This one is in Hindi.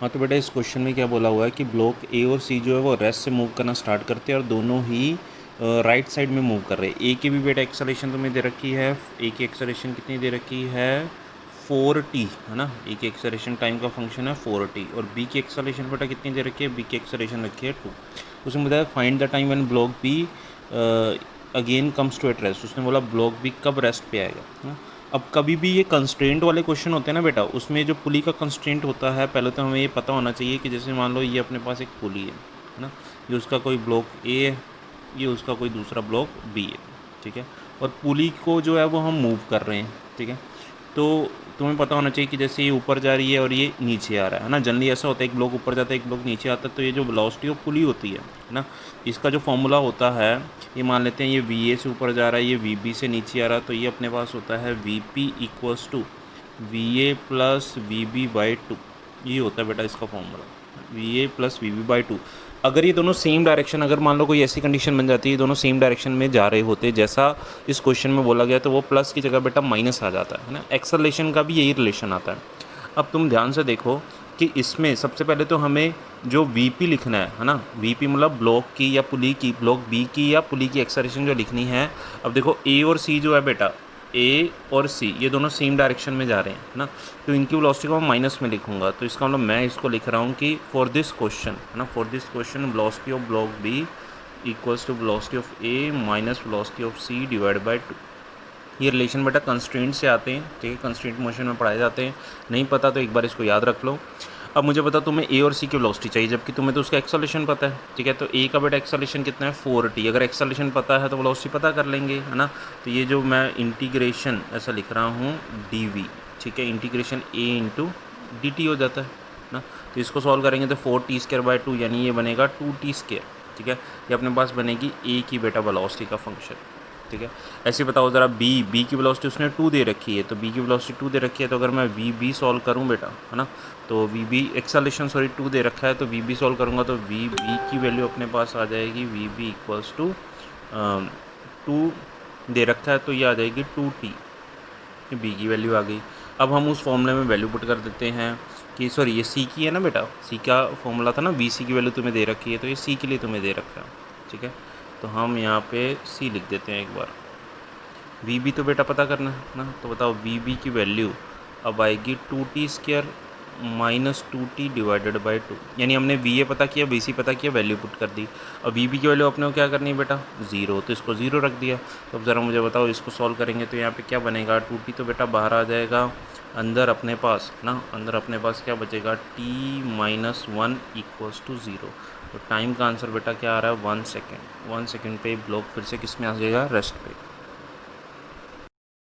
हाँ तो बेटा इस क्वेश्चन में क्या बोला हुआ है कि ब्लॉक ए और सी जो है वो रेस्ट से मूव करना स्टार्ट करते हैं और दोनों ही राइट साइड में मूव कर रहे हैं। ए की भी बेटा एक्सेलरेशन तुम्हें दे रखी है, ए की एक्सेलरेशन कितनी दे रखी है 4t, है ना। ए की एक्सेलरेशन टाइम का फंक्शन है 4t, और बी की एक्सेलरेशन बेटा कितनी दे रखी है, बी की एक्सेलरेशन रखी है 2। उसने बताया find the time when block B again comes to at rest. उसने बोला ब्लॉक बी कब रेस्ट पे आएगा, है ना। अब कभी भी ये कंस्ट्रेंट वाले क्वेश्चन होते हैं ना बेटा, उसमें जो पुली का कंस्ट्रेंट होता है पहले तो हमें ये पता होना चाहिए कि जैसे मान लो ये अपने पास एक पुली है ना, ये उसका कोई ब्लॉक ए है, ये उसका कोई दूसरा ब्लॉक बी है, ठीक है। और पुली को जो है वो हम मूव कर रहे हैं, ठीक है। तो तुम्हें पता होना चाहिए कि जैसे ये ऊपर जा रही है और ये नीचे आ रहा है ना, जनरली ऐसा होता है एक ब्लॉक ऊपर जाता है एक ब्लॉक नीचे आता है, तो ये जो वेलोसिटी ऑफ पुली होती है ना, इसका जो फॉर्मूला होता है, ये मान लेते हैं ये वी ए से ऊपर जा रहा है, ये वी बी से नीचे आ रहा है, तो ये अपने पास होता है V P equals to V A plus V B by two. ये होता है बेटा इसका formula, V A plus V B by two. अगर ये दोनों सेम डायरेक्शन, अगर मान लो कोई ऐसी कंडीशन बन जाती है दोनों सेम डायरेक्शन में जा रहे होते जैसा इस क्वेश्चन में बोला गया, तो वो प्लस की जगह बेटा माइनस आ जाता है ना। एक्सेलरेशन का भी यही रिलेशन आता है। अब तुम ध्यान से देखो कि इसमें सबसे पहले तो हमें जो वी लिखना है ना, वी मतलब ब्लॉक की या पुली की, ब्लॉक बी की या पुली की एक्सेलरेशन जो लिखनी है। अब देखो ए और सी जो है बेटा, ए और सी ये दोनों सेम डायरेक्शन में जा रहे हैं ना, तो इनकी वेलोसिटी को मैं माइनस में लिखूंगा। तो इसका मतलब मैं इसको लिख रहा हूँ कि फॉर दिस क्वेश्चन, है ना, for this question velocity of block B equals to velocity of A minus velocity of C divide by 2। ये रिलेशन बेटा कंस्ट्रेंट से आते हैं, ठीक है, कंस्ट्रेंट मोशन में पढ़ाए जाते हैं। नहीं पता तो एक बार इसको याद रख लो। अब मुझे बता तुम्हें ए और सी की वेलोसिटी चाहिए, जबकि तुम्हें तो उसका एक्सेलरेशन पता है, ठीक है। तो ए का बेटा एक्सेलरेशन कितना है 4t, अगर एक्सेलरेशन पता है तो वेलोसिटी पता कर लेंगे, है ना। तो ये जो मैं इंटीग्रेशन ऐसा लिख रहा हूँ dv, ठीक है, इंटीग्रेशन a इंटू dt हो जाता है ना। तो इसको सॉल्व करेंगे तो 4t²/2 यानी ये बनेगा 2t², ठीक है। ये अपने पास बनेगी a की बेटा वेलोसिटी का फंक्शन, ठीक है। ऐसे बताओ ज़रा बी की वेलोसिटी उसने 2 दे रखी है, तो बी की वेलोसिटी 2 दे रखी है, तो अगर मैं वी सॉल्व करूँ बेटा, है ना, तो वी एक्सेलरेशन 2 दे रखा है, तो वी सॉल्व करूँगा तो वी की वैल्यू अपने पास आ जाएगी वी इक्वल्स टू 2 दे रखा है, तो ये आ जाएगी 2t, ये बी की वैल्यू आ गई। अब हम उस फॉर्मूले में वैल्यू पुट कर देते हैं कि सॉरी ये सी की है ना बेटा, सी का फॉर्मूला था ना, वी सी की वैल्यू तुम्हें दे रखी है, तो ये सी के लिए तुम्हें दे रखा है, ठीक है। तो हम यहाँ पे सी लिख देते हैं एक बार। वी बी तो बेटा पता करना है ना, तो बताओ वी बी की वैल्यू अब आएगी 2t² minus 2t divided by 2, यानी हमने वी ए पता किया, वी सी पता किया, वैल्यू पुट कर दी। अब वी बी की वैल्यू अपने को क्या करनी है बेटा 0, तो इसको 0 रख दिया। तो अब ज़रा मुझे बताओ इसको सॉल्व करेंगे तो यहाँ पे क्या बनेगा, 2t तो बेटा बाहर आ जाएगा, अंदर अपने पास ना, अंदर अपने पास क्या बचेगा t-1 इक्वल्स टू 0। तो टाइम का आंसर बेटा क्या आ रहा है 1 सेकेंड। 1 सेकेंड पे ब्लॉक फिर से किस में आ जाएगा, रेस्ट पे।